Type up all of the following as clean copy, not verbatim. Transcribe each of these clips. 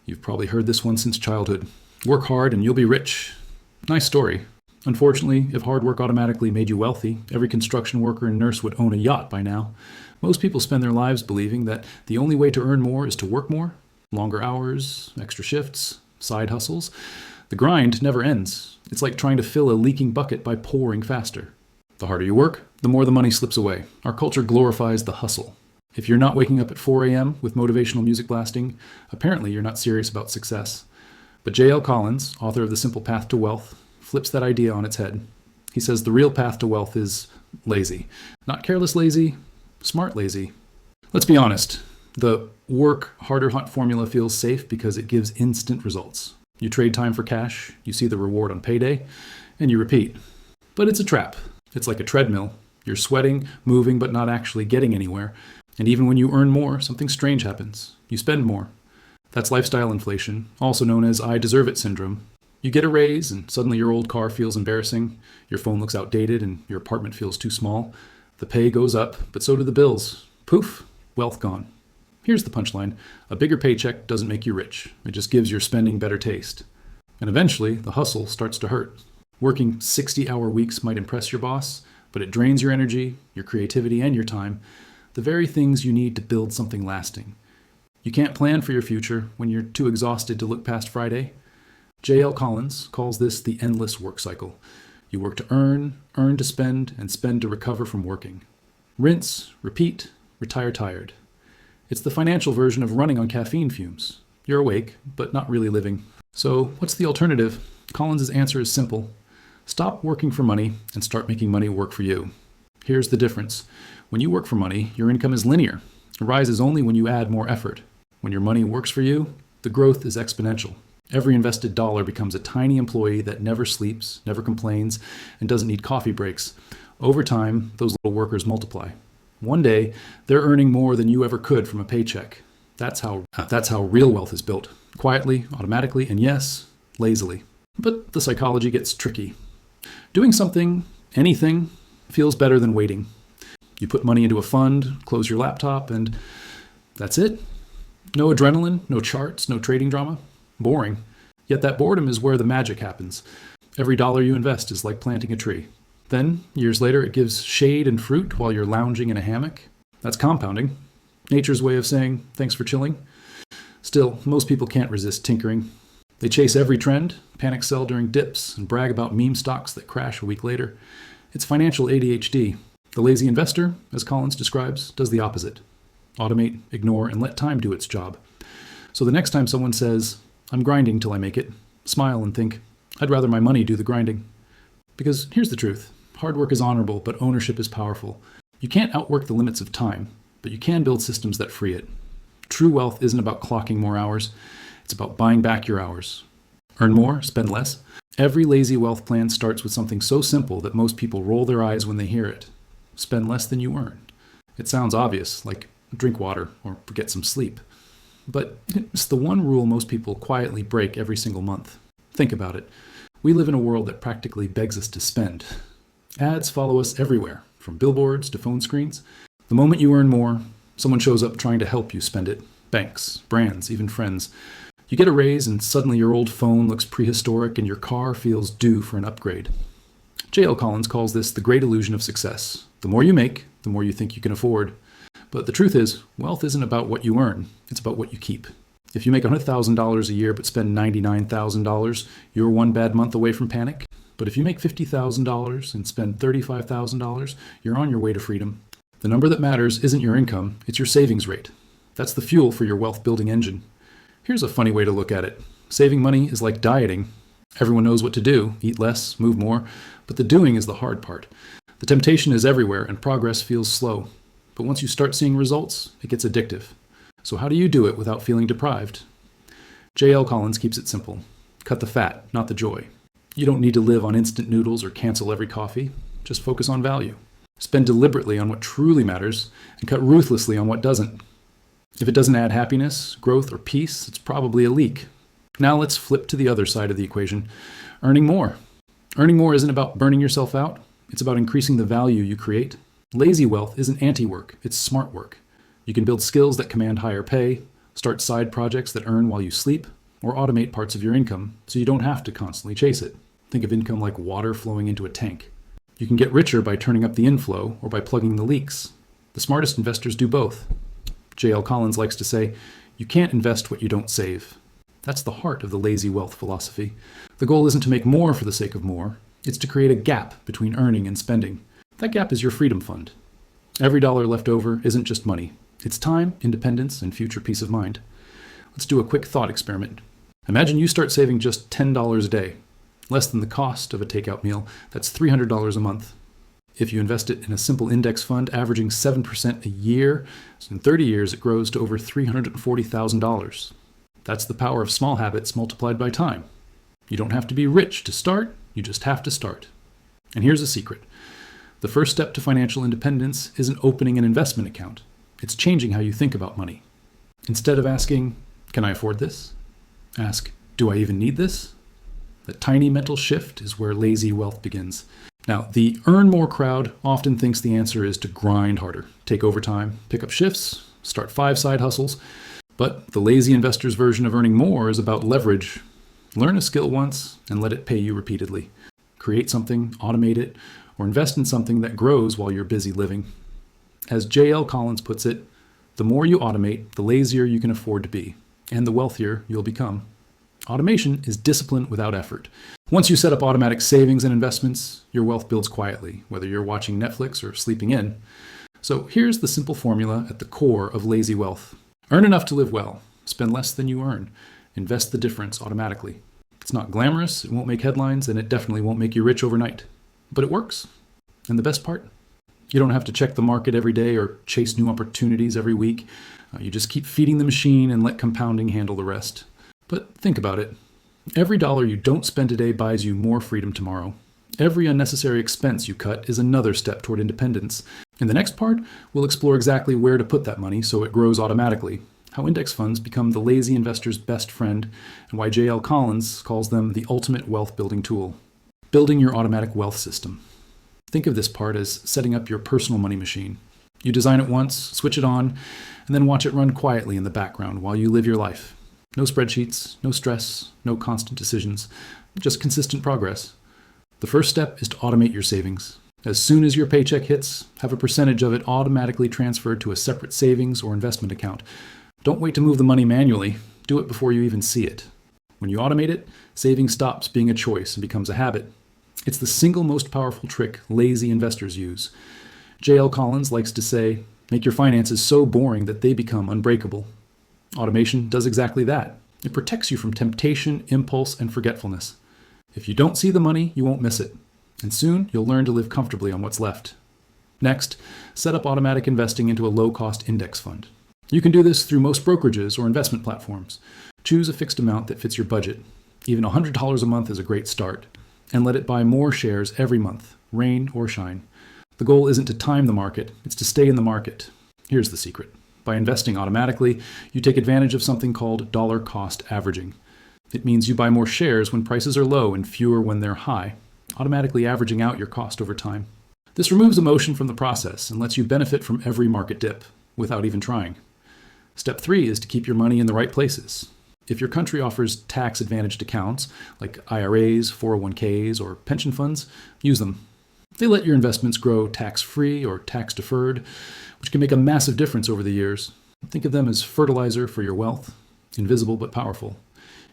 You've probably heard this one since childhood. Work hard and you'll be rich. Nice story. Unfortunately, if hard work automatically made you wealthy, every construction worker and nurse would own a yacht by now. Most people spend their lives believing that the only way to earn more is to work more. Longer hours, extra shifts, side hustles. The grind never ends. It's like trying to fill a leaking bucket by pouring faster. The harder you work, the more the money slips away. Our culture glorifies the hustle. If you're not waking up at 4 a.m. with motivational music blasting, apparently you're not serious about success. But J.L. Collins, author of The Simple Path to Wealth, flips that idea on its head. He says the real path to wealth is lazy. Not careless lazy, smart lazy. Let's be honest. The work harder hunt formula feels safe because it gives instant results. You trade time for cash, you see the reward on payday, and you repeat. But it's a trap. It's like a treadmill. You're sweating, moving, but not actually getting anywhere. And even when you earn more, something strange happens. You spend more. That's lifestyle inflation, also known as I deserve it syndrome. You get a raise and suddenly your old car feels embarrassing, your phone looks outdated and your apartment feels too small. The pay goes up, but so do the bills. Poof, wealth gone. Here's the punchline. A bigger paycheck doesn't make you rich. It just gives your spending better taste. And eventually, the hustle starts to hurt. Working 60-hour weeks might impress your boss, but it drains your energy, your creativity, and your time, the very things you need to build something lasting. You can't plan for your future when you're too exhausted to look past Friday. J.L. Collins calls this the endless work cycle. You work to earn to spend, and spend to recover from working. Rinse, repeat, retire tired. It's the financial version of running on caffeine fumes. You're awake, but not really living. So what's the alternative? Collins' answer is simple. Stop working for money and start making money work for you. Here's the difference. When you work for money, your income is linear. It rises only when you add more effort. When your money works for you, the growth is exponential. Every invested dollar becomes a tiny employee that never sleeps, never complains, and doesn't need coffee breaks. Over time, those little workers multiply. One day, they're earning more than you ever could from a paycheck. That's how real wealth is built. Quietly, automatically, and yes, lazily. But the psychology gets tricky. Doing something, anything, feels better than waiting. You put money into a fund, close your laptop, and that's it. No adrenaline, no charts, no trading drama. Boring. Yet that boredom is where the magic happens. Every dollar you invest is like planting a tree. Then, years later, it gives shade and fruit while you're lounging in a hammock. That's compounding. Nature's way of saying, thanks for chilling. Still, most people can't resist tinkering. They chase every trend, panic sell during dips, and brag about meme stocks that crash a week later. It's financial ADHD. The lazy investor, as Collins describes, does the opposite. Automate, ignore, and let time do its job. So the next time someone says, I'm grinding till I make it, smile and think, I'd rather my money do the grinding. Because here's the truth. Hard work is honorable, but ownership is powerful. You can't outwork the limits of time, but you can build systems that free it. True wealth isn't about clocking more hours. It's about buying back your hours. Earn more, spend less. Every lazy wealth plan starts with something so simple that most people roll their eyes when they hear it. Spend less than you earn. It sounds obvious, like drink water or get some sleep. But it's the one rule most people quietly break every single month. Think about it. We live in a world that practically begs us to spend. Ads follow us everywhere, from billboards to phone screens. The moment you earn more, someone shows up trying to help you spend it. Banks, brands, even friends. You get a raise and suddenly your old phone looks prehistoric and your car feels due for an upgrade. J.L. Collins calls this the great illusion of success. The more you make, the more you think you can afford. But the truth is, wealth isn't about what you earn, it's about what you keep. If you make $100,000 a year but spend $99,000, you're one bad month away from panic. But if you make $50,000 and spend $35,000, you're on your way to freedom. The number that matters isn't your income, it's your savings rate. That's the fuel for your wealth building engine. Here's a funny way to look at it. Saving money is like dieting. Everyone knows what to do, eat less, move more, but the doing is the hard part. The temptation is everywhere and progress feels slow. But once you start seeing results, it gets addictive. So how do you do it without feeling deprived? J.L. Collins keeps it simple. Cut the fat, not the joy. You don't need to live on instant noodles or cancel every coffee. Just focus on value. Spend deliberately on what truly matters and cut ruthlessly on what doesn't. If it doesn't add happiness, growth, or peace, it's probably a leak. Now let's flip to the other side of the equation. Earning more. Earning more isn't about burning yourself out. It's about increasing the value you create. Lazy wealth isn't anti-work, it's smart work. You can build skills that command higher pay, Start side projects that earn while you sleep, or automate parts of your income so you don't have to constantly chase it. Think of income like water flowing into a tank. You can get richer by turning up the inflow or by plugging the leaks. The smartest investors do both. J.L. Collins likes to say, "You can't invest what you don't save." That's the heart of the lazy wealth philosophy. The goal isn't to make more for the sake of more. It's to create a gap between earning and spending. That gap is your freedom fund. Every dollar left over isn't just money. It's time, independence, and future peace of mind. Let's do a quick thought experiment. Imagine you start saving just $10 a day, less than the cost of a takeout meal. That's $300 a month. If you invest it in a simple index fund averaging 7% a year, in 30 years it grows to over $340,000. That's the power of small habits multiplied by time. You don't have to be rich to start, you just have to start. And here's a secret. The first step to financial independence isn't opening an investment account. It's changing how you think about money. Instead of asking, "Can I afford this?" ask, "Do I even need this?" That tiny mental shift is where lazy wealth begins. Now, the earn more crowd often thinks the answer is to grind harder, take overtime, pick up shifts, start 5 side hustles. But the lazy investor's version of earning more is about leverage. Learn a skill once and let it pay you repeatedly. Create something, automate it, or invest in something that grows while you're busy living. As J.L. Collins puts it, the more you automate, the lazier you can afford to be, and the wealthier you'll become. Automation is discipline without effort. Once you set up automatic savings and investments, your wealth builds quietly, whether you're watching Netflix or sleeping in. So here's the simple formula at the core of lazy wealth. Earn enough to live well, spend less than you earn, invest the difference automatically. It's not glamorous, it won't make headlines, and it definitely won't make you rich overnight. But it works. And the best part? You don't have to check the market every day or chase new opportunities every week. You just keep feeding the machine and let compounding handle the rest. But think about it. Every dollar you don't spend today buys you more freedom tomorrow. Every unnecessary expense you cut is another step toward independence. In the next part, we'll explore exactly where to put that money so it grows automatically, how index funds become the lazy investor's best friend, and why J.L. Collins calls them the ultimate wealth-building tool. Building your automatic wealth system. Think of this part as setting up your personal money machine. You design it once, switch it on, and then watch it run quietly in the background while you live your life. No spreadsheets, no stress, no constant decisions, just consistent progress. The first step is to automate your savings. As soon as your paycheck hits, have a percentage of it automatically transferred to a separate savings or investment account. Don't wait to move the money manually. Do it before you even see it. When you automate it, saving stops being a choice and becomes a habit. It's the single most powerful trick lazy investors use. J.L. Collins likes to say, "Make your finances so boring that they become unbreakable." Automation does exactly that. It protects you from temptation, impulse, and forgetfulness. If you don't see the money, you won't miss it. And soon, you'll learn to live comfortably on what's left. Next, set up automatic investing into a low-cost index fund. You can do this through most brokerages or investment platforms. Choose a fixed amount that fits your budget. Even $100 a month is a great start. And let it buy more shares every month, rain or shine. The goal isn't to time the market, it's to stay in the market. Here's the secret. By investing automatically, you take advantage of something called dollar cost averaging. It means you buy more shares when prices are low and fewer when they're high, automatically averaging out your cost over time. This removes emotion from the process and lets you benefit from every market dip without even trying. Step 3 is to keep your money in the right places. If your country offers tax-advantaged accounts, like IRAs, 401ks, or pension funds, use them. They let your investments grow tax-free or tax-deferred, which can make a massive difference over the years. Think of them as fertilizer for your wealth, invisible but powerful.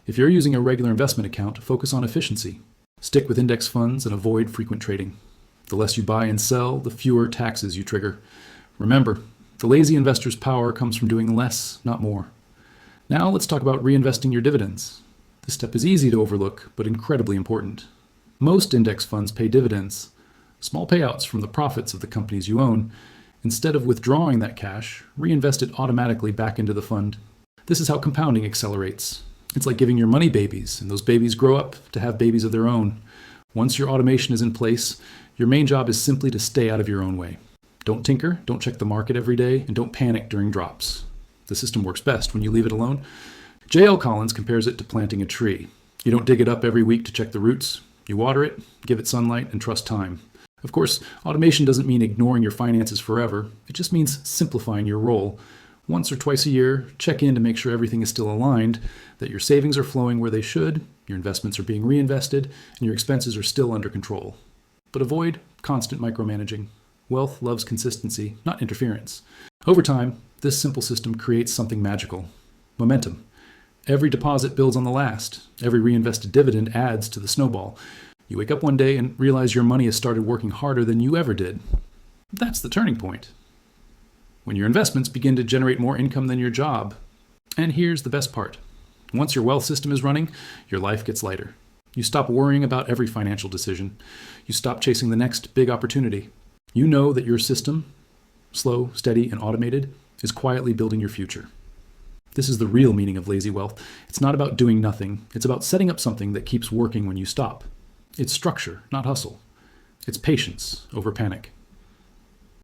If you're using a regular investment account, focus on efficiency. Stick with index funds and avoid frequent trading. The less you buy and sell, the fewer taxes you trigger. Remember, the lazy investor's power comes from doing less, not more. Now let's talk about reinvesting your dividends. This step is easy to overlook, but incredibly important. Most index funds pay dividends, small payouts from the profits of the companies you own. Instead of withdrawing that cash, reinvest it automatically back into the fund. This is how compounding accelerates. It's like giving your money babies, and those babies grow up to have babies of their own. Once your automation is in place, your main job is simply to stay out of your own way. Don't tinker, don't check the market every day, and don't panic during drops. The system works best when you leave it alone. J.L. Collins compares it to planting a tree. You don't dig it up every week to check the roots. You water it, give it sunlight, and trust time. Of course, automation doesn't mean ignoring your finances forever. It just means simplifying your role. Once or twice a year, check in to make sure everything is still aligned, that your savings are flowing where they should, your investments are being reinvested, and your expenses are still under control. But avoid constant micromanaging. Wealth loves consistency, not interference. Over time, this simple system creates something magical. Momentum. Every deposit builds on the last. Every reinvested dividend adds to the snowball. You wake up one day and realize your money has started working harder than you ever did. That's the turning point. When your investments begin to generate more income than your job. And here's the best part. Once your wealth system is running, your life gets lighter. You stop worrying about every financial decision. You stop chasing the next big opportunity. You know that your system, slow, steady, and automated, is quietly building your future. This is the real meaning of lazy wealth. It's not about doing nothing. It's about setting up something that keeps working when you stop. It's structure, not hustle. It's patience over panic.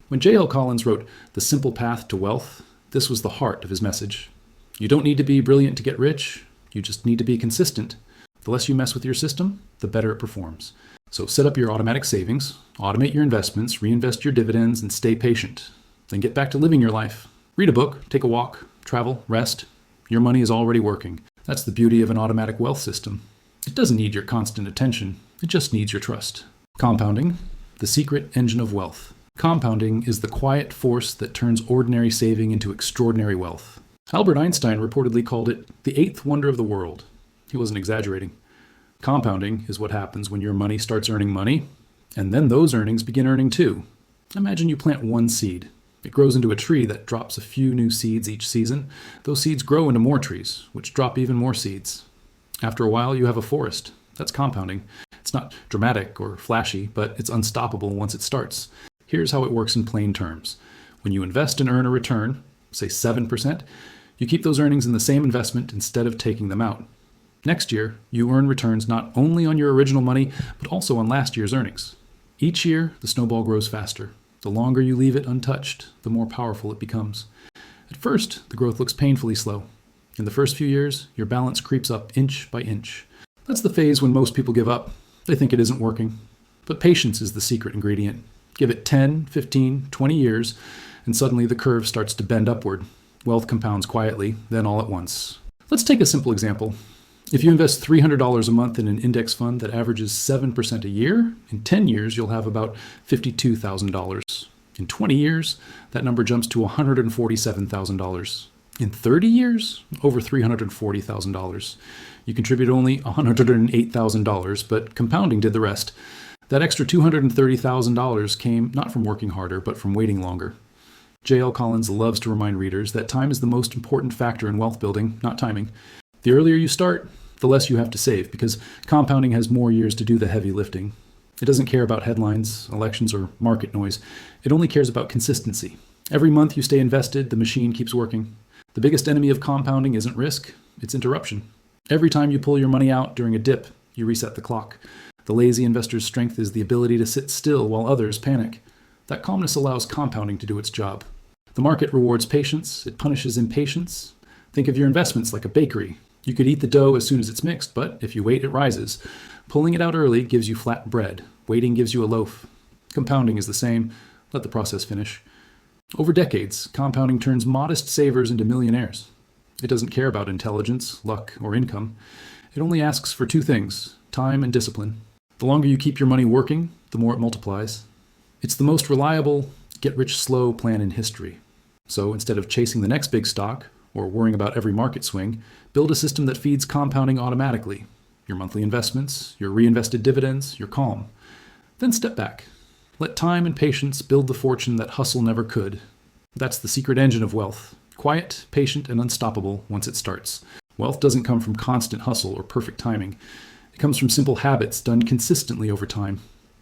When J.L. Collins wrote The Simple Path to Wealth, this was the heart of his message. You don't need to be brilliant to get rich. You just need to be consistent. The less you mess with your system, the better it performs. So set up your automatic savings, automate your investments, reinvest your dividends, and stay patient. Then get back to living your life. Read a book, take a walk, travel, rest. Your money is already working. That's the beauty of an automatic wealth system. It doesn't need your constant attention. It just needs your trust. Compounding, the secret engine of wealth. Compounding is the quiet force that turns ordinary saving into extraordinary wealth. Albert Einstein reportedly called it the eighth wonder of the world. He wasn't exaggerating. Compounding is what happens when your money starts earning money, and then those earnings begin earning too. Imagine you plant one seed. It grows into a tree that drops a few new seeds each season. Those seeds grow into more trees, which drop even more seeds. After a while, you have a forest. That's compounding. It's not dramatic or flashy, but it's unstoppable once it starts. Here's how it works in plain terms. When you invest and earn a return, say 7%, you keep those earnings in the same investment instead of taking them out. Next year, you earn returns not only on your original money, but also on last year's earnings. Each year, the snowball grows faster. The longer you leave it untouched, the more powerful it becomes. At first, the growth looks painfully slow. In the first few years, your balance creeps up inch by inch. That's the phase when most people give up. They think it isn't working. But patience is the secret ingredient. Give it 10, 15, 20 years, and suddenly the curve starts to bend upward. Wealth compounds quietly, then all at once. Let's take a simple example. If you invest $300 a month in an index fund that averages 7% a year, in 10 years you'll have about $52,000. In 20 years, that number jumps to $147,000. In 30 years, over $340,000. You contribute only $108,000, but compounding did the rest. That extra $230,000 came not from working harder, but from waiting longer. J.L. Collins loves to remind readers that time is the most important factor in wealth building, not timing. The earlier you start, the less you have to save, because compounding has more years to do the heavy lifting. It doesn't care about headlines, elections, or market noise. It only cares about consistency. Every month you stay invested, the machine keeps working. The biggest enemy of compounding isn't risk, it's interruption. Every time you pull your money out during a dip, you reset the clock. The lazy investor's strength is the ability to sit still while others panic. That calmness allows compounding to do its job. The market rewards patience, it punishes impatience. Think of your investments like a bakery. You could eat the dough as soon as it's mixed, but if you wait, it rises. Pulling it out early gives you flat bread. Waiting gives you a loaf. Compounding is the same. Let the process finish. Over decades, compounding turns modest savers into millionaires. It doesn't care about intelligence, luck, or income. It only asks for two things, time and discipline. The longer you keep your money working, the more it multiplies. It's the most reliable, get-rich-slow plan in history. So instead of chasing the next big stock, or worrying about every market swing, build a system that feeds compounding automatically. Your monthly investments, your reinvested dividends, your calm. Then step back. Let time and patience build the fortune that hustle never could. That's the secret engine of wealth. Quiet, patient, and unstoppable once it starts. Wealth doesn't come from constant hustle or perfect timing. It comes from simple habits done consistently over time.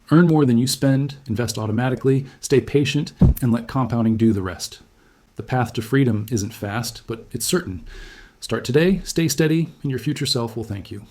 Earn more than you spend, invest automatically, stay patient, and let compounding do the rest. The path to freedom isn't fast, but it's certain. Start today, stay steady, and your future self will thank you.